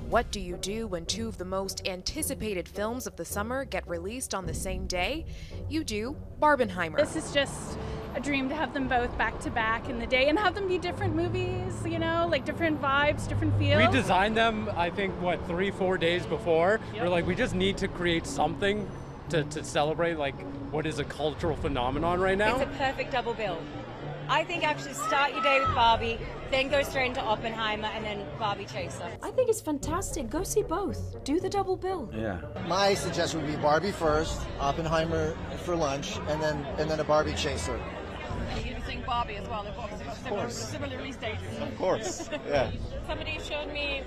What do you do when two of the most anticipated films of the summer get released on the same day? You do Barbenheimer. This is just a dream to have them both back to back in the day and have them be different movies, you know, like different vibes, different feels. We designed them, I think, 3-4 days before. Yep. We're like, we just need to create something to celebrate like what is a cultural phenomenon right now. It's a perfect double bill. I think actually start your day with Barbie, then go straight into Oppenheimer, and then Barbie Chaser. I think it's fantastic. Go see both. Do the double bill. Yeah. My suggestion would be Barbie first, Oppenheimer for lunch, and then a Barbie Chaser. You'd think Barbie as well. They've got similar release dates. Of course, yeah. Somebody showed me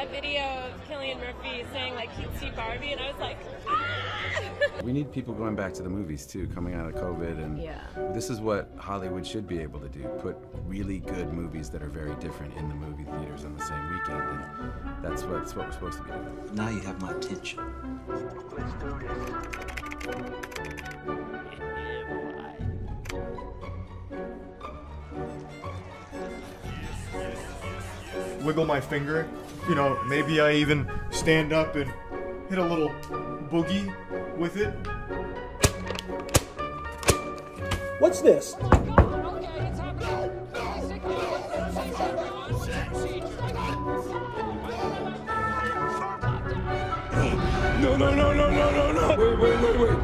a video of Cillian Murphy saying like he'd see Barbie, and I was like, ah! We need people going back to the movies too, coming out of COVID, and this is what Hollywood should be able to do, put really good movies that are very different in the movie theaters on the same weekend, and that's what we're supposed to be doing. Now you have my attention. Wiggle my finger, you know, maybe I even stand up and hit a little boogie with it. What's this? No. Wait.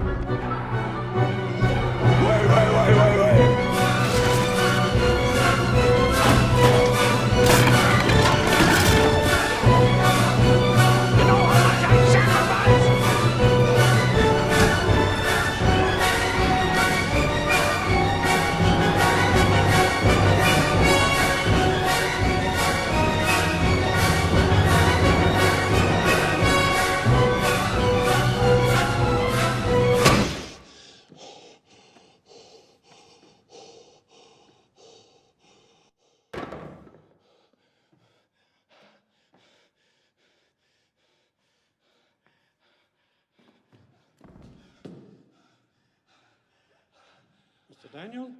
Mr. Daniel?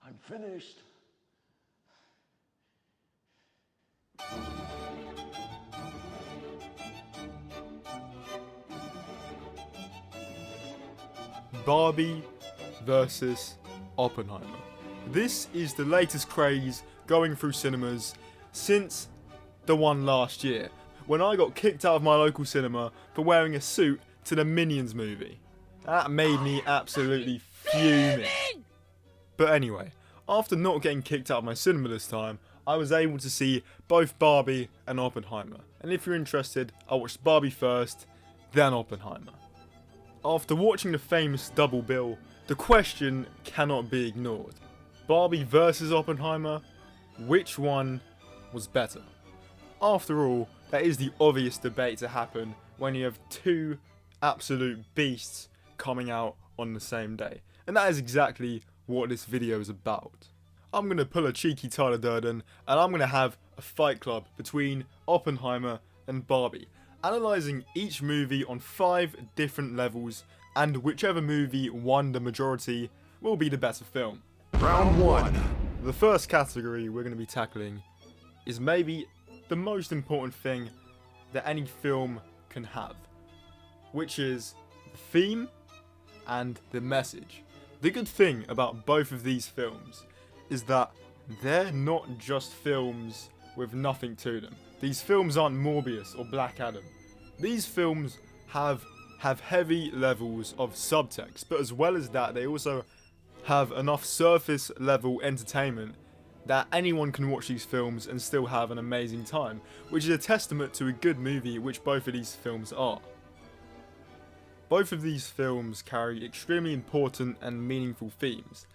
I'm finished. Barbie versus Oppenheimer. This is the latest craze going through cinemas since the one last year, when I got kicked out of my local cinema for wearing a suit to the Minions movie. That made me absolutely fuming. But anyway, after not getting kicked out of my cinema this time, I was able to see both Barbie and Oppenheimer. And if you're interested, I watched Barbie first, then Oppenheimer. After watching the famous double bill, the question cannot be ignored. Barbie versus Oppenheimer, which one was better? After all, that is the obvious debate to happen when you have two absolute beasts coming out on the same day. And that is exactly what this video is about. I'm going to pull a cheeky Tyler Durden and I'm going to have a fight club between Oppenheimer and Barbie, analysing each movie on 5 different levels, and whichever movie won the majority will be the better film. Round 1. The first category we're going to be tackling is maybe the most important thing that any film can have, which is the theme and the message. The good thing about both of these films is that they're not just films with nothing to them. These films aren't Morbius or Black Adam. These films have heavy levels of subtext, but as well as that, they also have enough surface level entertainment that anyone can watch these films and still have an amazing time, which is a testament to a good movie, which both of these films are. Both of these films carry extremely important and meaningful themes,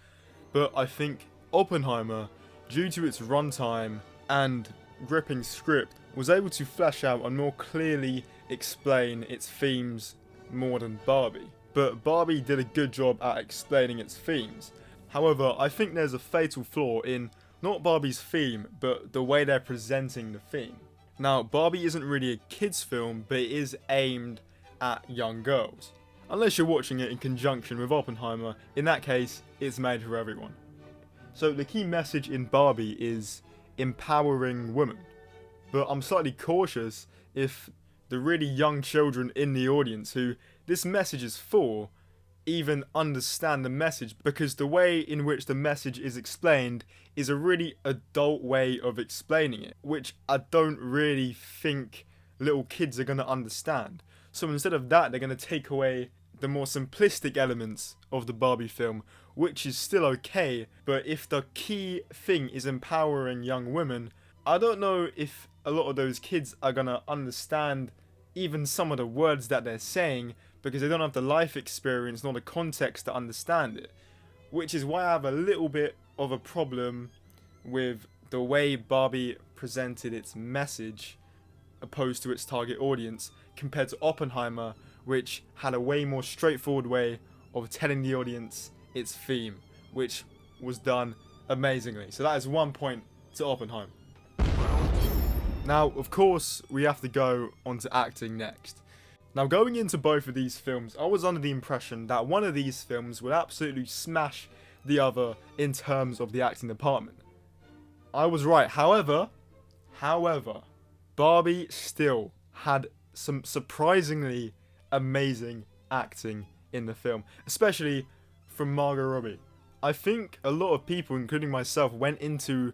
but I think Oppenheimer, due to its runtime and gripping script, was able to flesh out and more clearly explain its themes more than Barbie. But Barbie did a good job at explaining its themes. However, I think there's a fatal flaw in not Barbie's theme, but the way they're presenting the theme. Now, Barbie isn't really a kids' film, but it is aimed at young girls. unless you're watching it in conjunction with Oppenheimer. In that case, it's made for everyone. So the key message in Barbie is empowering women, but I'm slightly cautious if the really young children in the audience who this message is for even understand the message, because the way in which the message is explained is a really adult way of explaining it, which I don't really think little kids are going to understand. So instead of that, they're going to take away the more simplistic elements of the Barbie film, which is still okay, but if the key thing is empowering young women, I don't know if a lot of those kids are going to understand even some of the words that they're saying, because they don't have the life experience nor the context to understand it. Which is why I have a little bit of a problem with the way Barbie presented its message opposed to its target audience compared to Oppenheimer, which had a way more straightforward way of telling the audience its theme, which was done amazingly. So that is 1 point to Oppenheimer. Now, of course, we have to go on to acting next. Now, going into both of these films, I was under the impression that one of these films would absolutely smash the other in terms of the acting department. I was right. However, Barbie still had some surprisingly amazing acting in the film, especially from Margot Robbie. I think a lot of people, including myself, went into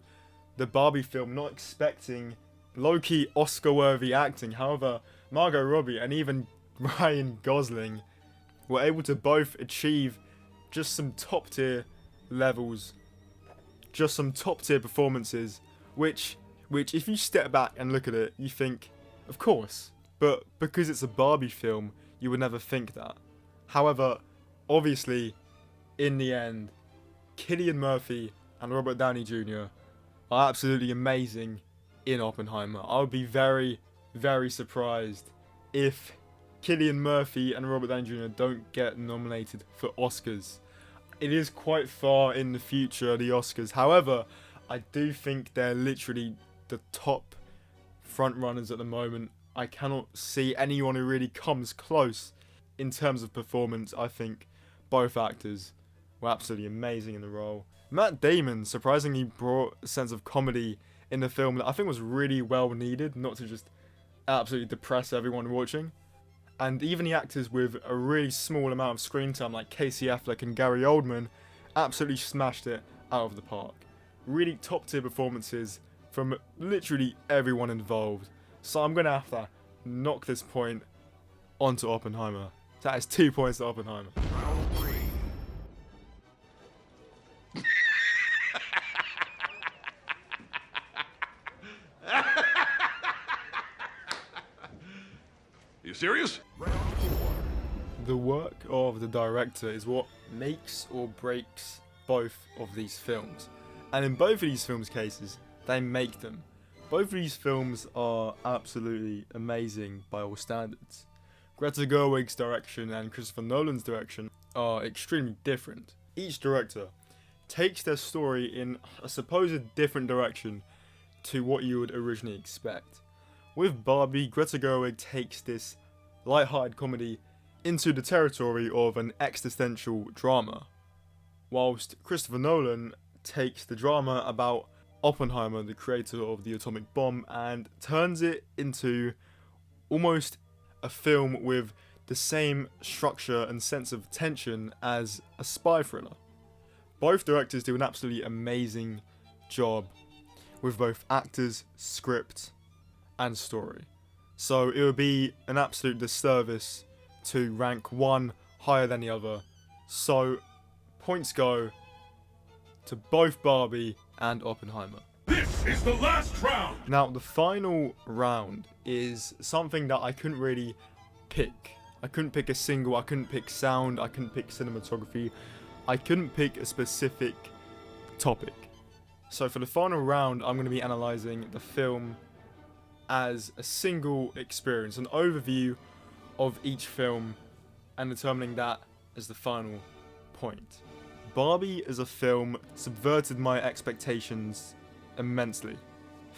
the Barbie film not expecting low-key Oscar-worthy acting. However, Margot Robbie and even Ryan Gosling were able to both achieve just some top-tier levels, just some top-tier performances, which if you step back and look at it, you think, of course, but because it's a Barbie film, you would never think that. However, obviously, in the end, Cillian Murphy and Robert Downey Jr. are absolutely amazing in Oppenheimer. I would be very, very surprised if Cillian Murphy and Robert Downey Jr. don't get nominated for Oscars. It is quite far in the future, the Oscars. However, I do think they're literally the top front runners at the moment. I cannot see anyone who really comes close in terms of performance. I think both actors were absolutely amazing in the role. Matt Damon surprisingly brought a sense of comedy in the film that I think was really well needed, not to just absolutely depress everyone watching. And even the actors with a really small amount of screen time, like Casey Affleck and Gary Oldman, absolutely smashed it out of the park. Really top tier performances from literally everyone involved. So I'm going to have to knock this point onto Oppenheimer. That is 2 points to Oppenheimer. You serious? The work of the director is what makes or breaks both of these films. And in both of these films' cases, they make them. Both of these films are absolutely amazing by all standards. Greta Gerwig's direction and Christopher Nolan's direction are extremely different. Each director takes their story in a supposed different direction to what you would originally expect. With Barbie, Greta Gerwig takes this light-hearted comedy into the territory of an existential drama, whilst Christopher Nolan takes the drama about Oppenheimer, the creator of the atomic bomb, and turns it into almost a film with the same structure and sense of tension as a spy thriller. Both directors do an absolutely amazing job with both actors, script, and story. So it would be an absolute disservice to rank one higher than the other. So points go to both Barbie and Oppenheimer. This is the last round! Now, the final round is something that I couldn't really pick. I couldn't pick a single, I couldn't pick sound, I couldn't pick cinematography. I couldn't pick a specific topic. So for the final round, I'm going to be analysing the film as a single experience, an overview of each film, and determining that as the final point. Barbie as a film subverted my expectations immensely.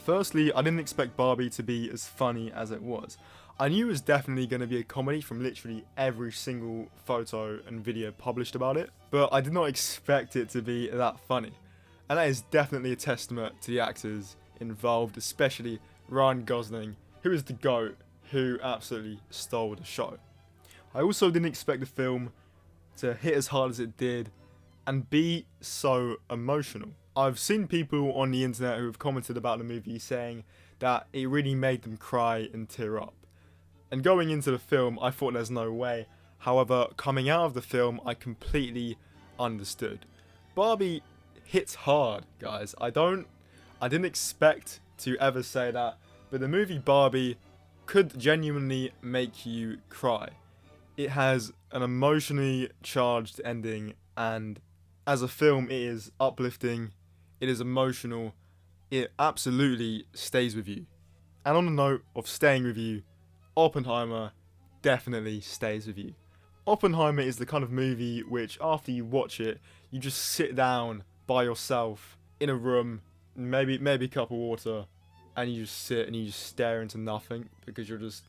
Firstly, I didn't expect Barbie to be as funny as it was. I knew it was definitely going to be a comedy from literally every single photo and video published about it, but I did not expect it to be that funny. And that is definitely a testament to the actors involved, especially Ryan Gosling, who is the GOAT, who absolutely stole the show. I also didn't expect the film to hit as hard as it did and be so emotional. I've seen people on the internet who have commented about the movie saying that it really made them cry and tear up. And going into the film, I thought there's no way. However, coming out of the film, I completely understood. Barbie hits hard, guys. I didn't expect to ever say that, but the movie Barbie could genuinely make you cry. It has an emotionally charged ending, and as a film, it is uplifting, it is emotional, it absolutely stays with you. And on the note of staying with you, Oppenheimer definitely stays with you. Oppenheimer is the kind of movie which, after you watch it, you just sit down by yourself in a room, maybe a cup of water, and you just sit and you just stare into nothing because you're just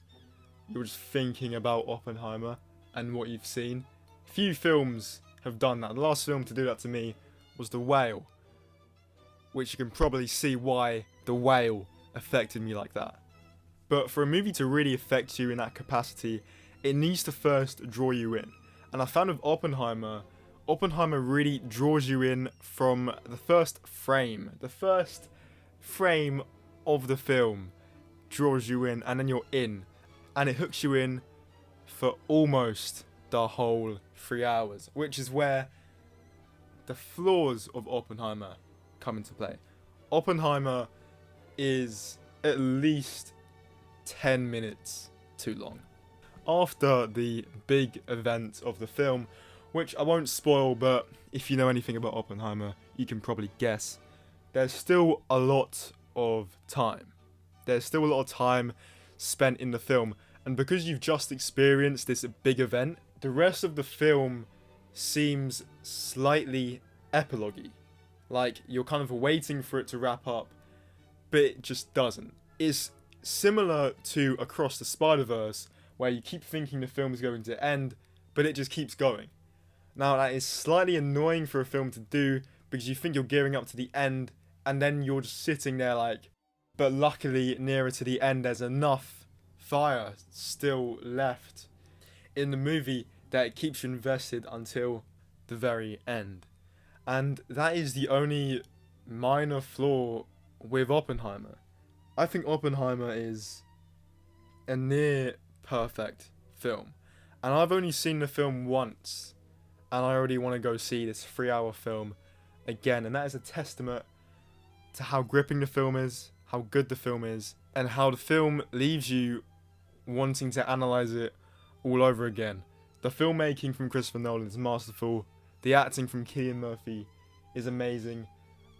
thinking about Oppenheimer and what you've seen. Few films have done that. The last film to do that to me was The Whale, which you can probably see why The Whale affected me like that. But for a movie to really affect you in that capacity, it needs to first draw you in. And I found with Oppenheimer really draws you in from the first frame. The first frame of the film draws you in, and then you're in. And it hooks you in for almost the whole 3 hours, which is where the flaws of Oppenheimer come into play. Oppenheimer is at least 10 minutes too long. After the big event of the film, which I won't spoil, but if you know anything about Oppenheimer, you can probably guess, there's still a lot of time. There's still a lot of time spent in the film, and because you've just experienced this big event, the rest of the film seems slightly epilogue-y. Like, you're kind of waiting for it to wrap up, but it just doesn't. It's similar to Across the Spider-Verse, where you keep thinking the film is going to end, but it just keeps going. Now, that is slightly annoying for a film to do, because you think you're gearing up to the end, and then you're just sitting there like, but luckily, nearer to the end, there's enough fire still left in the movie that it keeps you invested until the very end. And that is the only minor flaw with Oppenheimer. I think Oppenheimer is a near perfect film. And I've only seen the film once, and I already want to go see this 3-hour film again. And that is a testament to how gripping the film is, how good the film is, and how the film leaves you wanting to analyze it all over again. The filmmaking from Christopher Nolan is masterful, the acting from Cillian Murphy is amazing,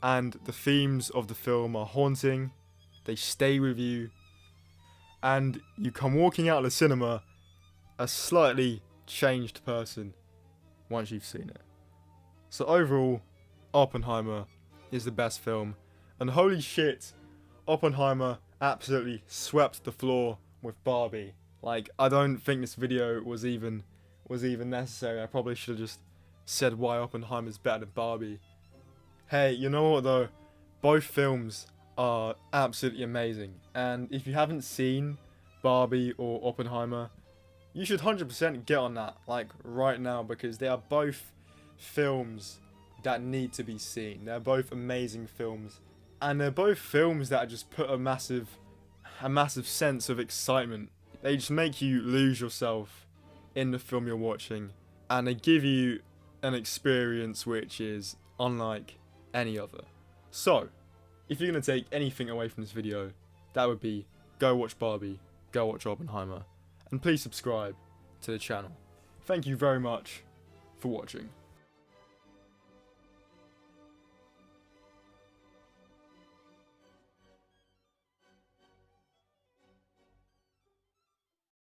and the themes of the film are haunting, they stay with you, and you come walking out of the cinema a slightly changed person once you've seen it. So overall, Oppenheimer is the best film, and holy shit, Oppenheimer absolutely swept the floor with Barbie. Like, I don't think this video was even necessary. I probably should have just said why Oppenheimer is better than Barbie. Hey, you know what though? Both films are absolutely amazing, and if you haven't seen Barbie or Oppenheimer, you should 100% get on that, like, right now, because they are both films that need to be seen. They're both amazing films, and they're both films that just put a massive sense of excitement. They just make you lose yourself in the film you're watching, and they give you an experience which is unlike any other. So, if you're going to take anything away from this video, that would be go watch Barbie, go watch Oppenheimer, and please subscribe to the channel. Thank you very much for watching.